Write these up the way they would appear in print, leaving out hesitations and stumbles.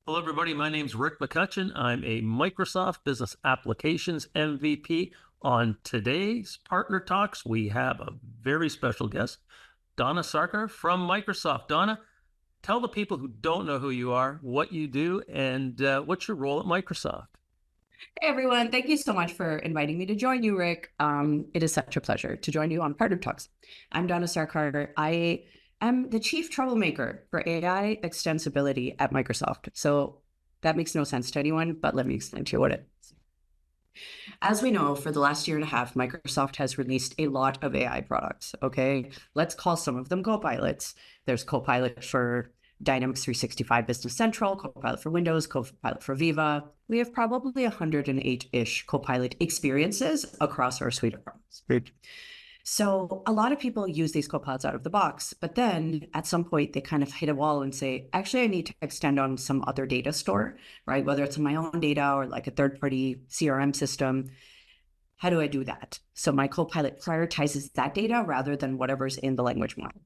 Hello, everybody. My name's Rick McCutcheon. I'm a Microsoft Business Applications MVP. On today's Partner Talks, we have a very special guest, Dona Sarkar from Microsoft. Donna, tell the people who don't know who you are, what you do, and what's your role at Microsoft. Hey everyone, thank you so much for inviting me to join you, Rick. It is such a pleasure to join you on Partner Talks. I'm Dona Sarkar. I am the chief troublemaker for AI extensibility at Microsoft. So that makes no sense to anyone, but let me explain to you what it is. As we know, for the last year and a half, Microsoft has released a lot of AI products. Okay, let's call some of them Copilots. There's Copilot for Dynamics 365 Business Central, Copilot for Windows, Copilot for Viva. We have probably 108-ish Copilot experiences across our suite of products. Great. So a lot of people use these Copilots out of the box, but then at some point they kind of hit a wall and say, actually, I need to extend on some other data store, right? Whether it's in my own data or like a third-party CRM system. How do I do that? So my Copilot prioritizes that data rather than whatever's in the language model.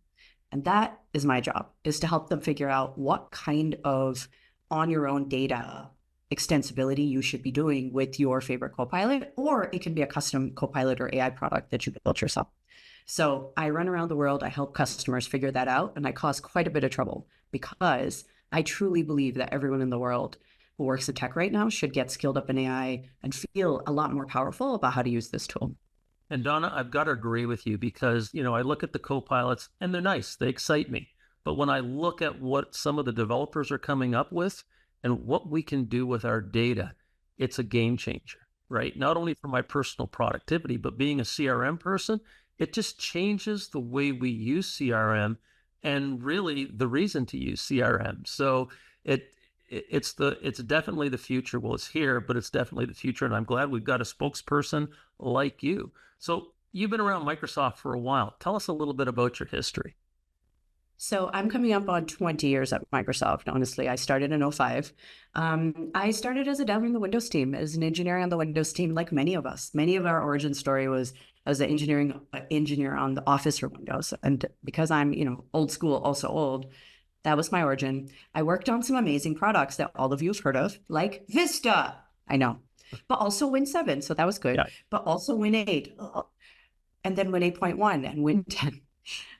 And that is my job, is to help them figure out what kind of on your own data extensibility you should be doing with your favorite Copilot, or it can be a custom Copilot or AI product that you built yourself. So I run around the world, I help customers figure that out, and I cause quite a bit of trouble because I truly believe that everyone in the world who works in tech right now should get skilled up in AI and feel a lot more powerful about how to use this tool. And Donna, I've got to agree with you because, I look at the Copilots and they're nice. They excite me. But when I look at what some of the developers are coming up with, and what we can do with our data, it's a game changer, right? Not only for my personal productivity, but being a CRM person, it just changes the way we use CRM and really the reason to use CRM. So it's definitely the future. Well, it's here, but it's definitely the future. And I'm glad we've got a spokesperson like you. So you've been around Microsoft for a while. Tell us a little bit about your history. So I'm coming up on 20 years at Microsoft. Honestly, I started in '05. I started as a dev in the Windows team, as an engineer on the Windows team, like many of us. Many of our origin story was as an engineer on the Office for Windows. And because I'm, old school, also old, that was my origin. I worked on some amazing products that all of you have heard of, like Vista. I know, but also Win 7. So that was good. Yeah. But also Win 8, and then Win 8.1 and Win 10.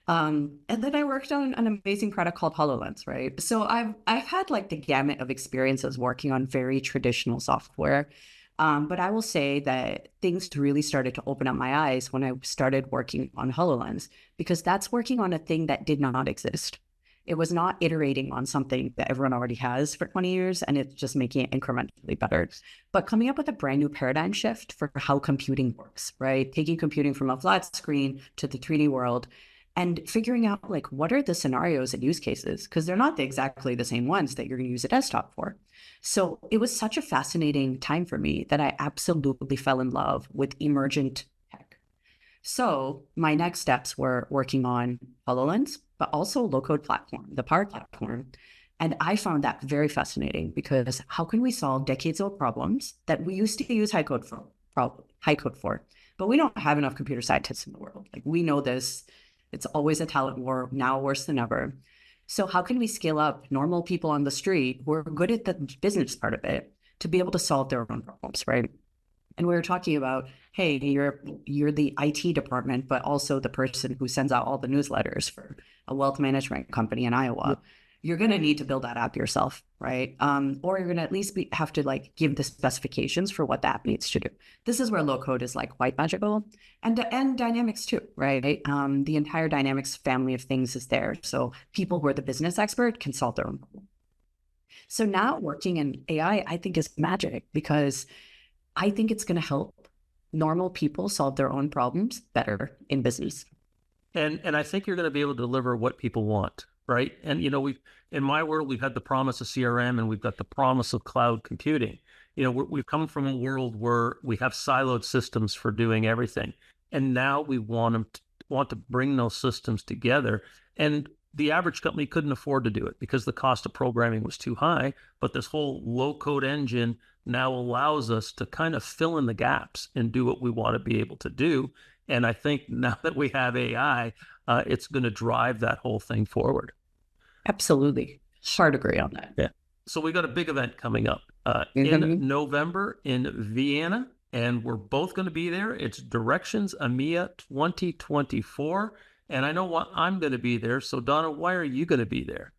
And then I worked on an amazing product called HoloLens, right? So I've had like the gamut of experiences working on very traditional software. But I will say that things really started to open up my eyes when I started working on HoloLens, because that's working on a thing that did not exist. It was not iterating on something that everyone already has for 20 years, and it's just making it incrementally better. But coming up with a brand new paradigm shift for how computing works, right? Taking computing from a flat screen to the 3D world and figuring out like, what are the scenarios and use cases? Because they're not exactly the same ones that you're going to use a desktop for. So it was such a fascinating time for me that I absolutely fell in love with emergent tech. So my next steps were working on HoloLens, but also low-code platform, the Power Platform. And I found that very fascinating because how can we solve decades-old problems that we used to use high code for, but we don't have enough computer scientists in the world. Like, we know this. It's always a talent war, now worse than ever. So how can we scale up normal people on the street who are good at the business part of it to be able to solve their own problems, right? And we were talking about, hey, you're the IT department, but also the person who sends out all the newsletters for a wealth management company in Iowa. You're going to need to build that app yourself, right? Or you're going to at least have to like give the specifications for what the app needs to do. This is where low code is like quite magical, and Dynamics too, right? The entire Dynamics family of things is there, so people who are the business expert can solve their own problem. So now working in AI, I think is magic because I think it's going to help normal people solve their own problems better in business. And I think you're going to be able to deliver what people want, right? And we've in my world we've had the promise of CRM and we've got the promise of cloud computing. We've come from a world where we have siloed systems for doing everything, and now we want to bring those systems together. And the average company couldn't afford to do it because the cost of programming was too high. But this whole low code engine now allows us to kind of fill in the gaps and do what we want to be able to do. And I think now that we have AI, it's going to drive that whole thing forward. Absolutely. Hard agree on that. Yeah. So we got a big event coming up in Mhm. November in Vienna, and we're both going to be there. It's Directions EMEA 2024. And I know what I'm going to be there. So, Donna, why are you going to be there?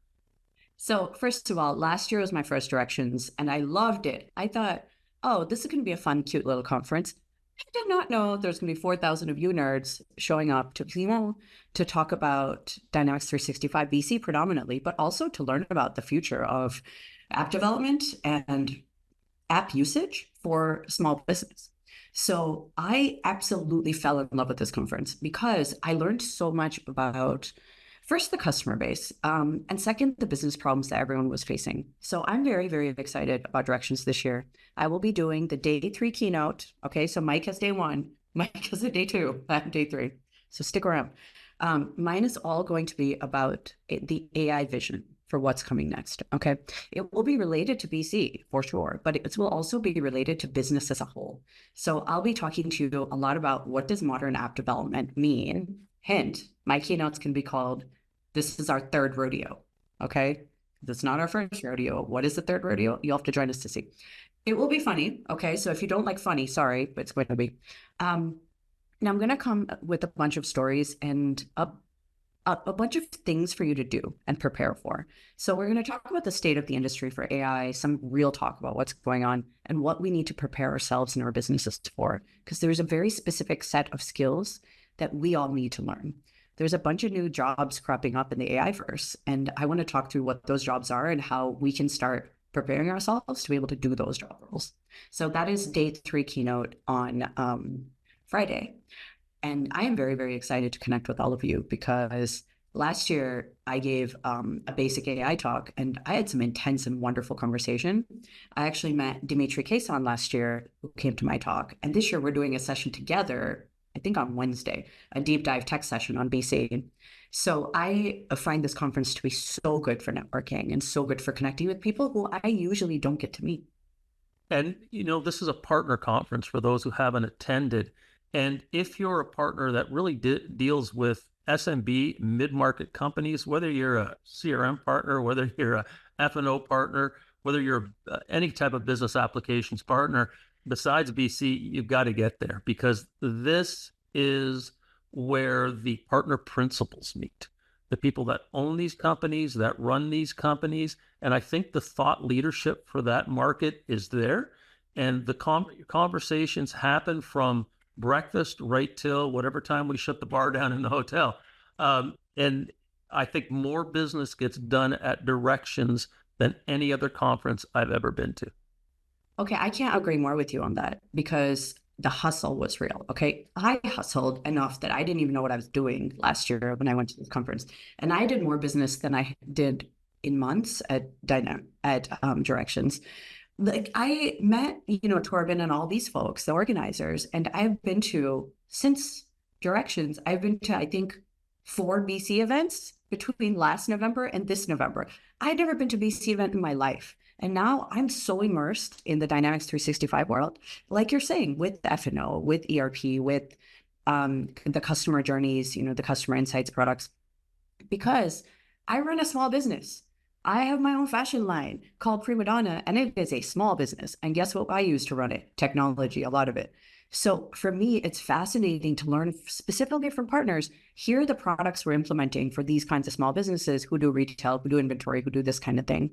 So, first of all, last year was my first directions and I loved it. I thought, oh, this is going to be a fun, cute little conference. I did not know there's going to be 4,000 of you nerds showing up to Vienna to talk about Dynamics 365 BC predominantly, but also to learn about the future of app development and app usage for small business. So I absolutely fell in love with this conference because I learned so much about first the customer base, and second the business problems that everyone was facing. So I'm very, very excited about directions this year. I will be doing the day 3 keynote. Okay, so Mike has day 1, Mike has a day 2, I have day 3. So stick around. Mine is all going to be about the AI vision for what's coming next. Okay. It will be related to BC for sure, but it will also be related to business as a whole. So I'll be talking to you a lot about what does modern app development mean. Hint, my keynotes can be called, this is our third rodeo. Okay. That's not our first rodeo. What is the third rodeo? You'll have to join us to see. It will be funny. Okay. So if you don't like funny, sorry, but it's going to be. Now I'm going to come with a bunch of stories and a bunch of things for you to do and prepare for. So we're going to talk about the state of the industry for AI, some real talk about what's going on and what we need to prepare ourselves and our businesses for, because there's a very specific set of skills that we all need to learn. There's a bunch of new jobs cropping up in the AI verse, and I want to talk through what those jobs are and how we can start preparing ourselves to be able to do those job roles. So that is day 3 keynote on Friday. And I am very, very excited to connect with all of you because last year I gave a basic AI talk and I had some intense and wonderful conversation. I actually met Dimitri Kason last year who came to my talk. And this year we're doing a session together, I think on Wednesday, a deep dive tech session on BC. So I find this conference to be so good for networking and so good for connecting with people who I usually don't get to meet. And, this is a partner conference for those who haven't attended. And if you're a partner that really deals with SMB mid-market companies, whether you're a CRM partner, whether you're a F&O partner, whether you're any type of business applications partner, besides BC, you've got to get there because this is where the partner principals meet. The people that own these companies, that run these companies. And I think the thought leadership for that market is there. And the conversations happen from breakfast right till whatever time we shut the bar down in the hotel. And I think more business gets done at Directions than any other conference I've ever been to. Okay, I can't agree more with you on that because the hustle was real. Okay, I hustled enough that I didn't even know what I was doing last year when I went to this conference, and I did more business than I did in months at Directions. Like I met, Torben and all these folks, the organizers, and I've been to since Directions. I've been to I think 4 BC events between last November and this November. I'd never been to BC event in my life. And now I'm so immersed in the Dynamics 365 world, like you're saying, with F&O, with ERP, with the customer journeys, the customer insights products, because I run a small business. I have my own fashion line called Prima Donna, and it is a small business. And guess what I use to run it? Technology, a lot of it. So for me, it's fascinating to learn specifically from partners. Here are the products we're implementing for these kinds of small businesses who do retail, who do inventory, who do this kind of thing.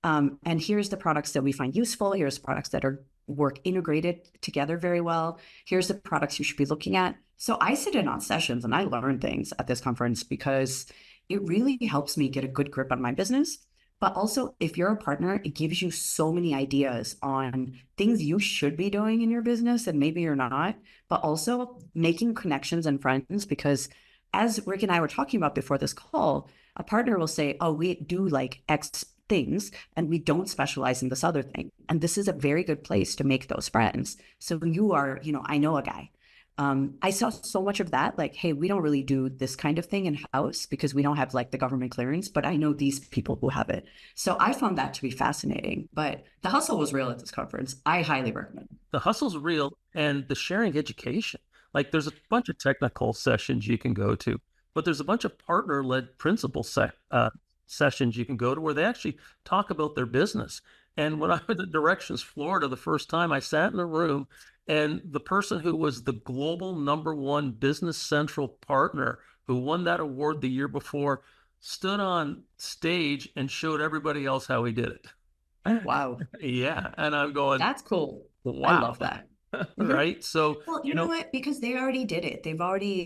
And here's the products that we find useful. Here's products that work integrated together very well. Here's the products you should be looking at. So I sit in on sessions and I learn things at this conference because it really helps me get a good grip on my business. But also, if you're a partner, it gives you so many ideas on things you should be doing in your business and maybe you're not, but also making connections and friends. Because as Rick and I were talking about before this call, a partner will say, oh, we do like X things and we don't specialize in this other thing. And this is a very good place to make those friends. So you are, I know a guy. I saw so much of that, like, hey, we don't really do this kind of thing in-house because we don't have like the government clearance, but I know these people who have it. So I found that to be fascinating. But the hustle was real at this conference. I highly recommend it. The hustle's real and the sharing education. Like there's a bunch of technical sessions you can go to, but there's a bunch of partner-led principal sessions you can go to where they actually talk about their business. And when I went to Directions Florida the first time, I sat in a room, and the person who was the global #1 Business Central partner who won that award the year before stood on stage and showed everybody else how he did it. Wow. Yeah. And I'm going, That's cool. I wow. love that. Right. So, Well, you know what? Because they already did it.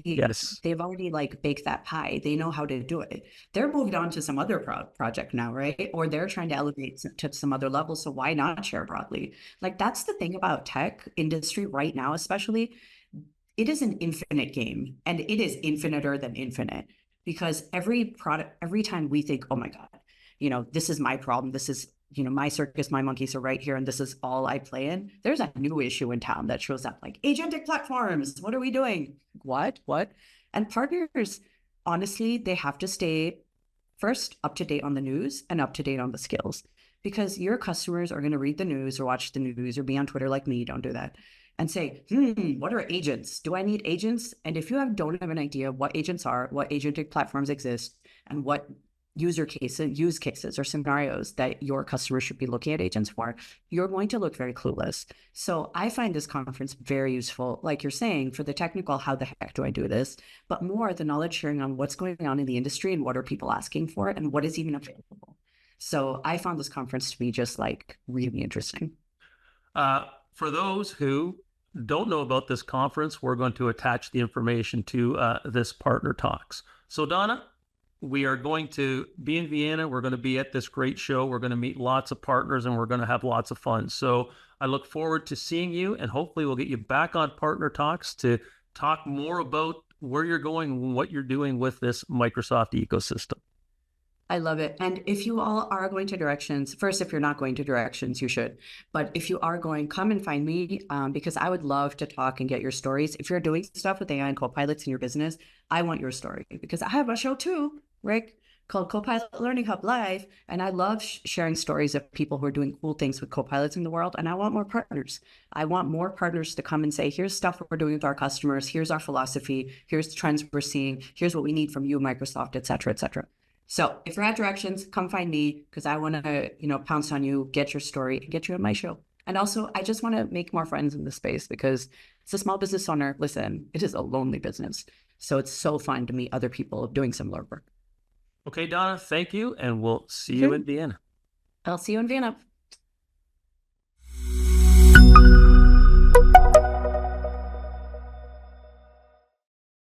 yes. They've already like baked that pie. They know how to do it. They're moved on to some other project now, right? Or they're trying to elevate to some other level. So why not share broadly? Like that's the thing about tech industry right now, especially. It is an infinite game, and it is infiniter than infinite, because every product, every time we think, oh my God, this is my problem. This is, my circus, my monkeys are right here, and this is all I play in. There's a new issue in town that shows up like agentic platforms. What are we doing? What? And partners, honestly, they have to stay first up to date on the news and up to date on the skills, because your customers are going to read the news or watch the news or be on Twitter like me. Don't do that. And say, what are agents? Do I need agents? And if you don't have an idea what agents are, what agentic platforms exist, and what use cases or scenarios that your customers should be looking at agents for, you're going to look very clueless. So I find this conference very useful, like you're saying, for the technical, how the heck do I do this? But more the knowledge sharing on what's going on in the industry and what are people asking for and what is even available. So I found this conference to be just like really interesting. For those who don't know about this conference, we're going to attach the information to this Partner Talks. So Donna, we are going to be in Vienna. We're going to be at this great show. We're going to meet lots of partners, and we're going to have lots of fun. So I look forward to seeing you, and hopefully we'll get you back on Partner Talks to talk more about where you're going and what you're doing with this Microsoft ecosystem. I love it. And if you all are going to Directions, first, if you're not going to Directions, you should. But if you are going, come and find me, because I would love to talk and get your stories. If you're doing stuff with AI and co-pilots in your business, I want your story, because I have a show too, Rick, called Copilot Learning Hub Live. And I love sharing stories of people who are doing cool things with co-pilots in the world. And I want more partners. I want more partners to come and say, here's stuff we're doing with our customers. Here's our philosophy. Here's the trends we're seeing. Here's what we need from you, Microsoft, et cetera, et cetera. So if you're at Directions, come find me, because I want to, pounce on you, get your story, and get you on my show. And also, I just want to make more friends in this space, because as a small business owner, listen, it is a lonely business. So it's so fun to meet other people doing similar work. Okay, Donna, thank you. And we'll see you in Vienna. I'll see you in Vienna.